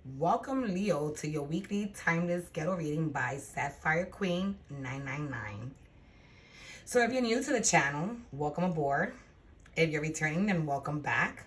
Welcome, Leo, to your weekly timeless ghetto reading by Sapphire Queen 999. So, if you're new to the channel, welcome aboard. If you're returning, then welcome back.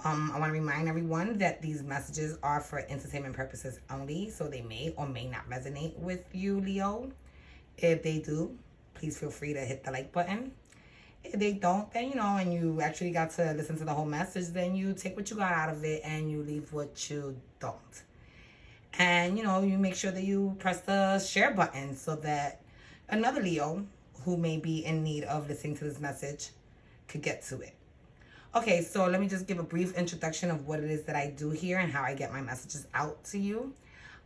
I want to remind everyone that these messages are for entertainment purposes only, so they may or may not resonate with you, Leo. If they do, please feel free to hit the like button. If they don't, then and you actually got to listen to the whole message, then you take what you got out of it and you leave what you don't. And you make sure that you press the share button so that another Leo who may be in need of listening to this message could get to it. Okay, so let me just give a brief introduction of what it is that I do here and how I get my messages out to you.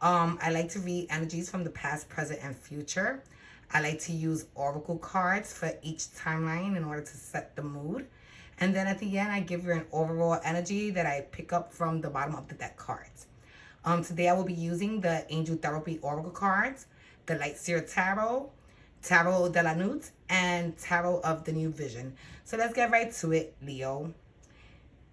I like to read energies from the past, present, and future. I like to use oracle cards for each timeline in order to set the mood. And then at the end, I give you an overall energy that I pick up from the bottom of the deck cards. Today, I will be using the Angel Therapy Oracle cards, the Light Seer Tarot, Tarot de la Nuit, and Tarot of the New Vision. So let's get right to it, Leo.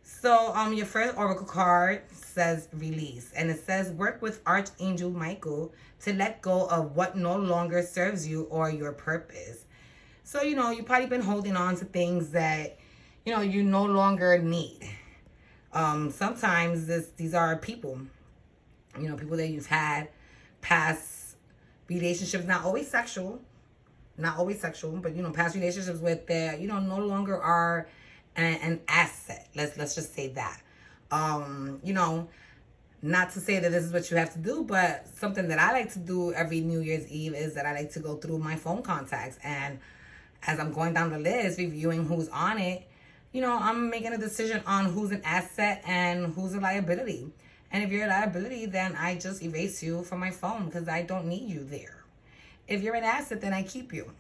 So your first oracle card says release, and it says work with Archangel Michael to let go of what no longer serves you or your purpose. So you've probably been holding on to things that you no longer need. Sometimes these are people, people that you've had past relationships, not always sexual, but past relationships with that no longer are an asset. Let's just say that. Not to say that this is what you have to do, but something that I like to do every New Year's Eve is that I like to go through my phone contacts, and as I'm going down the list, reviewing who's on it, I'm making a decision on who's an asset and who's a liability. And if you're a liability, then I just erase you from my phone because I don't need you there. If you're an asset, then I keep you.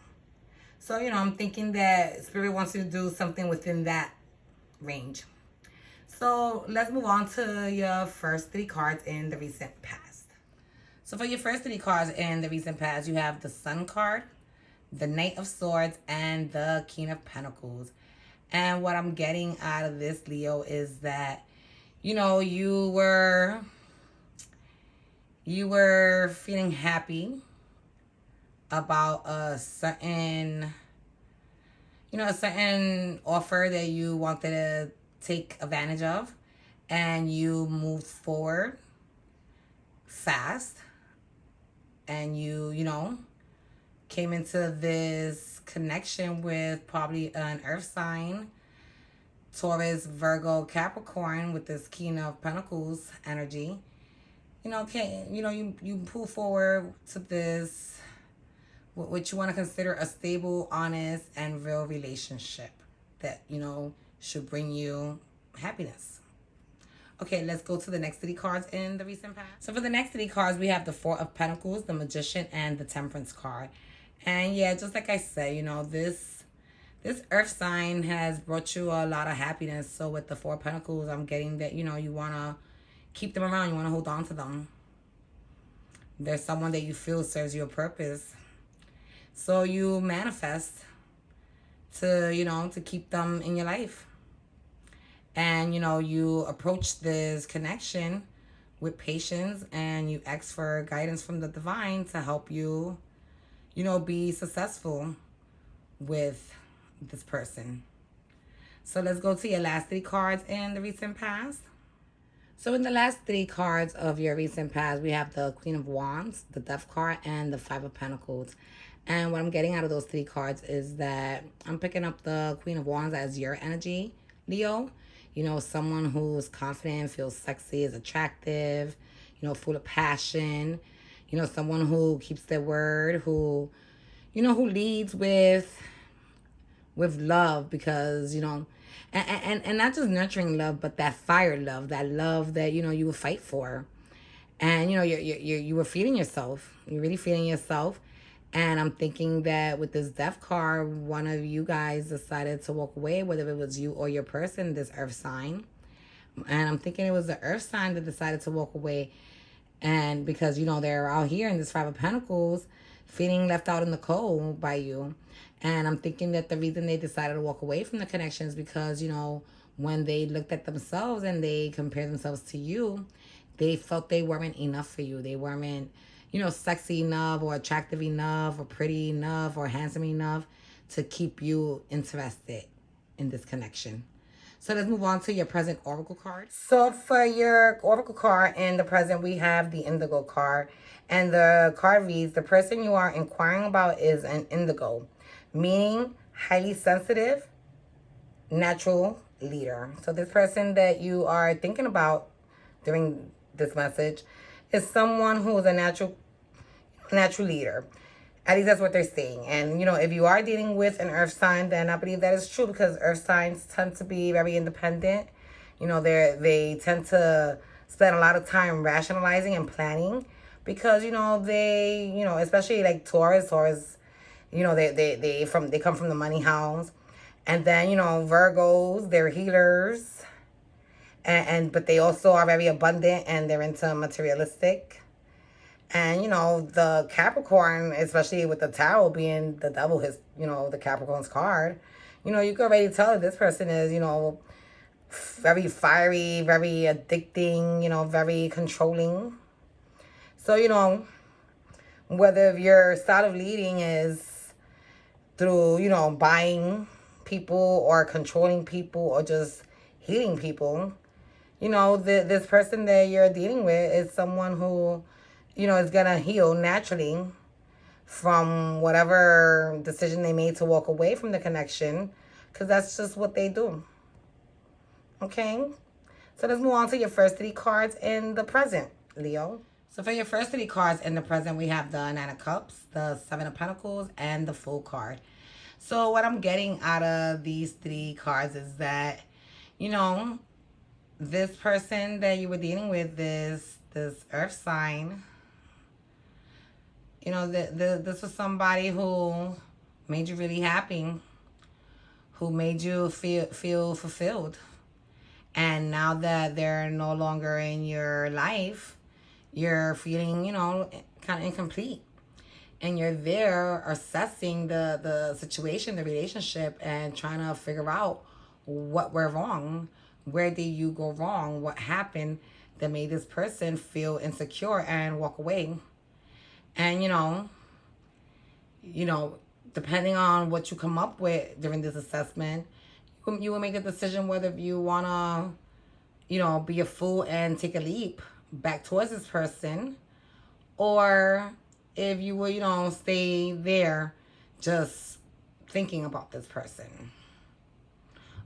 So, I'm thinking that Spirit wants you to do something within that range. So, let's move on to your first three cards in the recent past. So, for your first three cards in the recent past, you have the Sun card, the Knight of Swords, and the King of Pentacles. And what I'm getting out of this, Leo, is that, you were feeling happy about a certain offer that you wanted to take advantage of, and you moved forward fast, and you came into this connection with probably an earth sign, Taurus, Virgo, Capricorn, with this King of Pentacles energy. You pull forward to this, what you want to consider a stable, honest, and real relationship that, should bring you happiness. Okay, let's go to the next three cards in the recent past. So for the next three cards, we have the Four of Pentacles, the Magician, and the Temperance card. And yeah, just like I said, this earth sign has brought you a lot of happiness. So with the Four of Pentacles, I'm getting that, you want to keep them around. You want to hold on to them. There's someone that you feel serves you a purpose. So you manifest to keep them in your life. And, you approach this connection with patience, and you ask for guidance from the divine to help you, be successful with this person. So let's go to your last three cards in the recent past. So in the last three cards of your recent past, we have the Queen of Wands, the Death card, and the Five of Pentacles. And what I'm getting out of those three cards is that I'm picking up the Queen of Wands as your energy, Leo. Someone who's confident, feels sexy, is attractive, full of passion. Someone who keeps their word, who leads with love, because, and not just nurturing love, but that fire love, that love that, you would fight for. And, you were feeling yourself. You're really feeling yourself. And I'm thinking that with this Death card, one of you guys decided to walk away, whether it was you or your person, this earth sign. And I'm thinking it was the earth sign that decided to walk away. And because, they're out here in this Five of Pentacles feeling left out in the cold by you. And I'm thinking that the reason they decided to walk away from the connection is because, when they looked at themselves and they compared themselves to you, They felt they weren't enough for you. They weren't, sexy enough or attractive enough or pretty enough or handsome enough to keep you interested in this connection. So let's move on to your present oracle card. So for your oracle card in the present, we have the indigo card. And the card reads, the person you are inquiring about is an indigo, meaning highly sensitive, natural leader. So this person that you are thinking about during this message is someone who is a natural leader. At least that's what they're saying. And, if you are dealing with an earth sign, then I believe that is true, because earth signs tend to be very independent. They tend to spend a lot of time rationalizing and planning, because, they, especially like Taurus, they come from the money house. And then, Virgos, they're healers. But they also are very abundant, and they're into materialistic. And, the Capricorn, especially with the tarot being the devil, the Capricorn's card, you can already tell that this person is, very fiery, very addicting, very controlling. So, whether your style of leading is through, buying people or controlling people or just healing people, this person that you're dealing with is someone who, is going to heal naturally from whatever decision they made to walk away from the connection, because that's just what they do. Okay? So let's move on to your first 3 cards in the present, Leo. So for your first 3 cards in the present, we have the Nine of Cups, the Seven of Pentacles, and the Fool card. So what I'm getting out of these 3 cards is that, this person that you were dealing with, this earth sign, this was somebody who made you really happy, who made you feel fulfilled. And now that they're no longer in your life, you're feeling, kind of incomplete. And you're there assessing the situation, the relationship, and trying to figure out what went wrong. Where did you go wrong? What happened that made this person feel insecure and walk away? And, depending on what you come up with during this assessment, you will make a decision whether you want to, be a fool and take a leap back towards this person, or if you will, stay there just thinking about this person.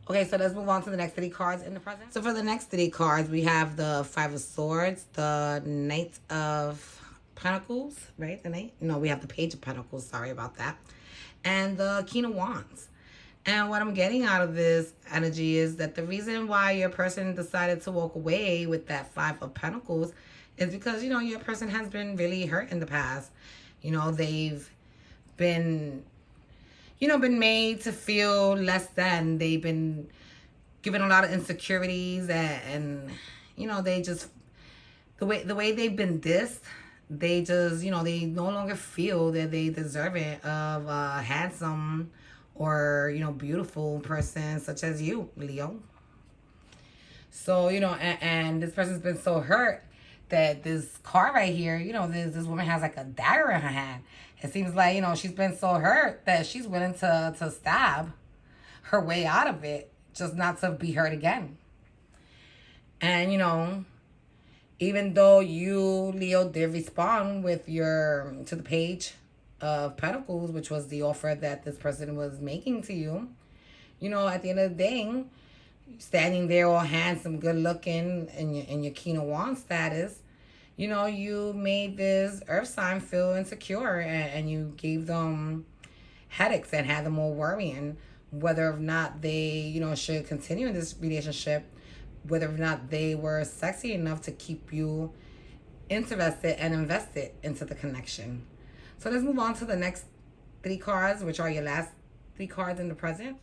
Okay, so let's move on to the next 3 cards in the present. So for the next 3 cards, we have the Five of Swords, the Knight of Pentacles, right? We have the Page of Pentacles, sorry about that. And the King of Wands. And what I'm getting out of this energy is that the reason why your person decided to walk away with that Five of Pentacles is because, your person has been really hurt in the past. They've been, been made to feel less than. They've been given a lot of insecurities, and they just, the way they've been dissed, they just, they no longer feel that they deserve it of a handsome or, beautiful person such as you, Leo. So, and this person's been so hurt that this card right here, this woman has like a dagger in her hand. It seems like, she's been so hurt that she's willing to stab her way out of it, just not to be hurt again. And, even though you, Leo, did respond with to the Page of Pentacles, which was the offer that this person was making to you, at the end of the day, standing there all handsome, good looking, in your King of Wands status, you made this earth sign feel insecure, and you gave them headaches and had them all worrying whether or not they, should continue in this relationship, whether or not they were sexy enough to keep you interested and invested into the connection. So let's move on to the next 3 cards, which are your last 3 cards in the present.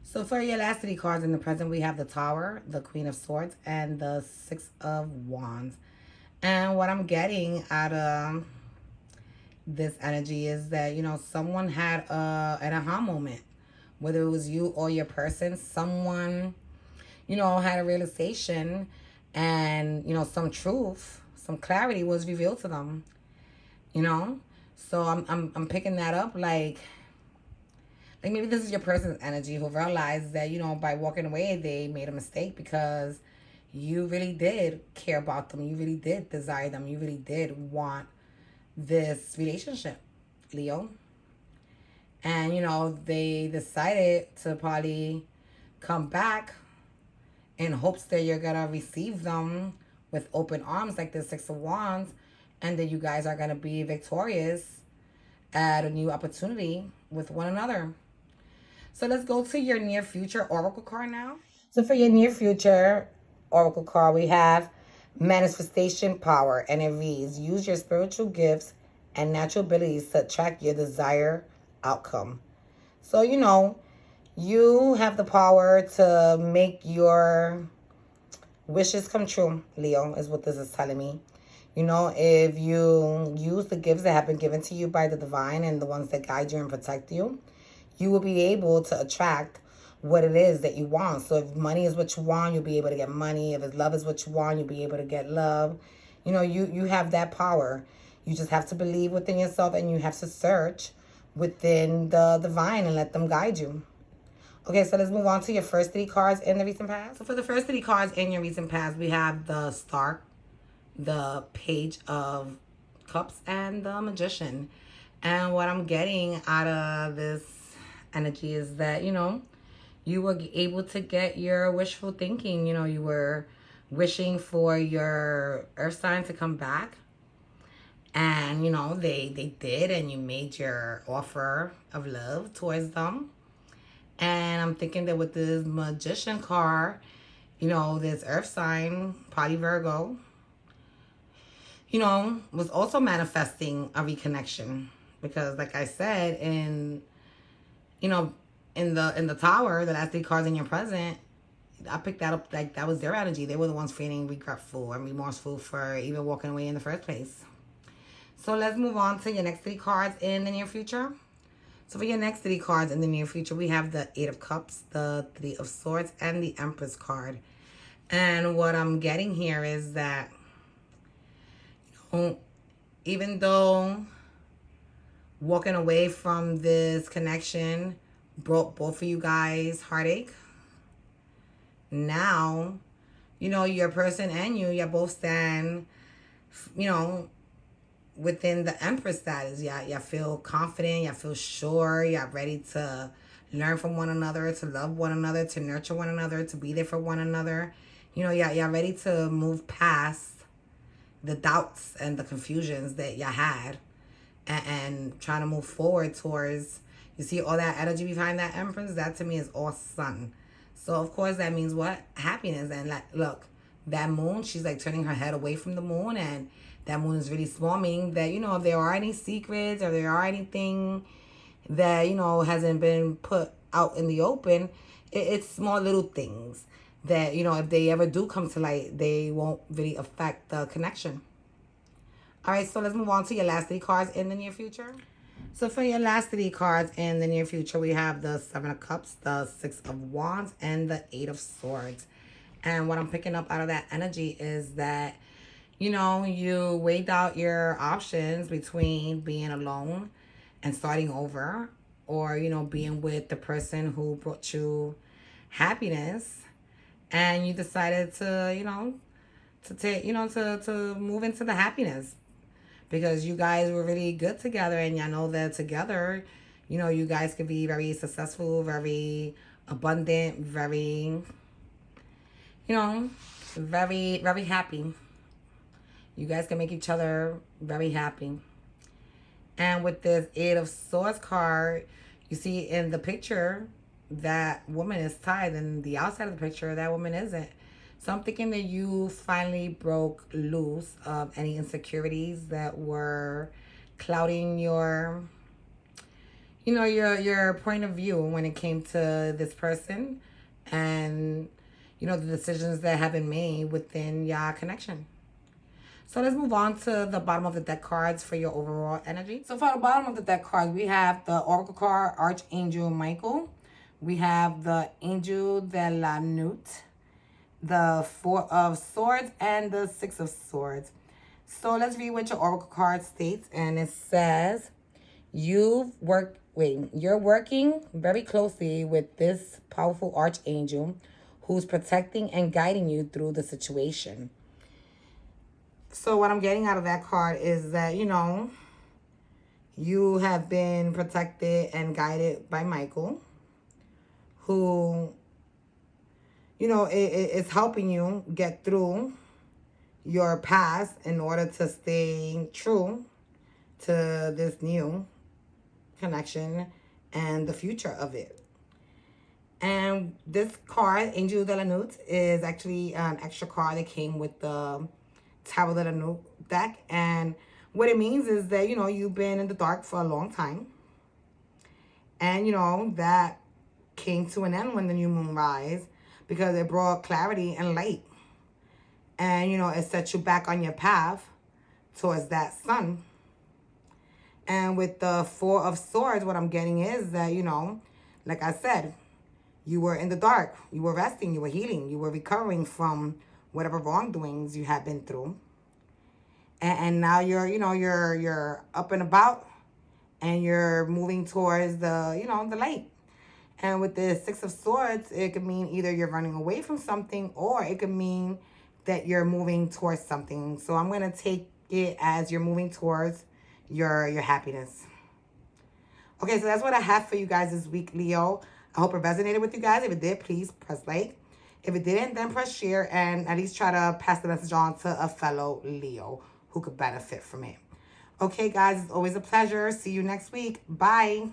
So for your last 3 cards in the present, we have the Tower, the Queen of Swords, and the Six of Wands. And what I'm getting out of this energy is that, someone had an aha moment. Whether it was you or your person, someone, had a realization and some truth, some clarity was revealed to them. you know so I'm picking that up, like maybe this is your person's energy who realized that by walking away they made a mistake, because you really did care about them, you really did desire them, you really did want this relationship, Leo. And they decided to probably come back in hopes that you're gonna receive them with open arms, like the Six of Wands, and that you guys are gonna be victorious at a new opportunity with one another. So let's go to your near future oracle card now. So for your near future oracle card, we have manifestation power, and it reads: use your spiritual gifts and natural abilities to attract your desired outcome. So you have the power to make your wishes come true, Leo, is what this is telling me. If you use the gifts that have been given to you by the divine and the ones that guide you and protect you, you will be able to attract what it is that you want. So if money is what you want, you'll be able to get money. If love is what you want, you'll be able to get love. You have that power. You just have to believe within yourself, and you have to search within the divine and let them guide you. Okay, so let's move on to your first three cards in the recent past. So for the first three cards in your recent past, we have the Star, the Page of Cups, and the Magician. And what I'm getting out of this energy is that, you were able to get your wishful thinking. You were wishing for your earth sign to come back. And, they did, and you made your offer of love towards them. And I'm thinking that with this Magician card, this earth sign, probably Virgo, was also manifesting a reconnection. Because like I said, in the tower, the last three cards in your present, I picked that up, like that was their energy. They were the ones feeling regretful and remorseful for even walking away in the first place. So let's move on to your next three cards in the near future. So for your next three cards in the near future, we have the Eight of Cups, the Three of Swords, and the Empress card. And what I'm getting here is that, even though walking away from this connection brought both of you guys heartache, now, your person and you both stand, within the Empress status. You feel confident, you feel sure, you're ready to learn from one another, to love one another, to nurture one another, to be there for one another. You're ready to move past the doubts and the confusions that you had, and trying to move forward towards, you see all that energy behind that Empress, that to me is all sun. So of course that means what? Happiness. And look, that moon, she's like turning her head away from the moon, and that moon is really small, meaning that, if there are any secrets or there are anything that, hasn't been put out in the open, it's small little things that, if they ever do come to light, they won't really affect the connection. All right, so let's move on to your last three cards in the near future. So for your last three cards in the near future, we have the Seven of Cups, the Six of Wands, and the Eight of Swords. And what I'm picking up out of that energy is that, you weighed out your options between being alone and starting over, or, being with the person who brought you happiness. And you decided to, to move into the happiness, because you guys were really good together, and y'all know that together, you guys could be very successful, very abundant, very, very, very happy. You guys can make each other very happy. And with this Eight of Swords card, you see in the picture, that woman is tied, and the outside of the picture, that woman isn't. So I'm thinking that you finally broke loose of any insecurities that were clouding your, your point of view when it came to this person, and, the decisions that have been made within your connection. So let's move on to the bottom of the deck cards for your overall energy. So for the bottom of the deck cards, we have the Oracle card, Archangel Michael. We have the Angel de la Nut. the Four of Swords, and the Six of Swords. So let's read what your oracle card states, and it says you're working very closely with this powerful archangel who's protecting and guiding you through the situation. So what I'm getting out of that card is that, you have been protected and guided by Michael, who, is helping you get through your past in order to stay true to this new connection and the future of it. And this card, Angel de la Nut, is actually an extra card that came with the Tarot de la Nut deck. And what it means is that, you've been in the dark for a long time. And, that came to an end when the new moon rise, because it brought clarity and light. And, it set you back on your path towards that sun. And with the Four of Swords, what I'm getting is that, like I said, you were in the dark. You were resting. You were healing. You were recovering from whatever wrongdoings you had been through. And now you're up and about, and you're moving towards the light. And with the Six of Swords, it could mean either you're running away from something, or it could mean that you're moving towards something. So I'm going to take it as you're moving towards your happiness. Okay, so that's what I have for you guys this week, Leo. I hope it resonated with you guys. If it did, please press like. If it didn't, then press share, and at least try to pass the message on to a fellow Leo who could benefit from it. Okay, guys, it's always a pleasure. See you next week. Bye.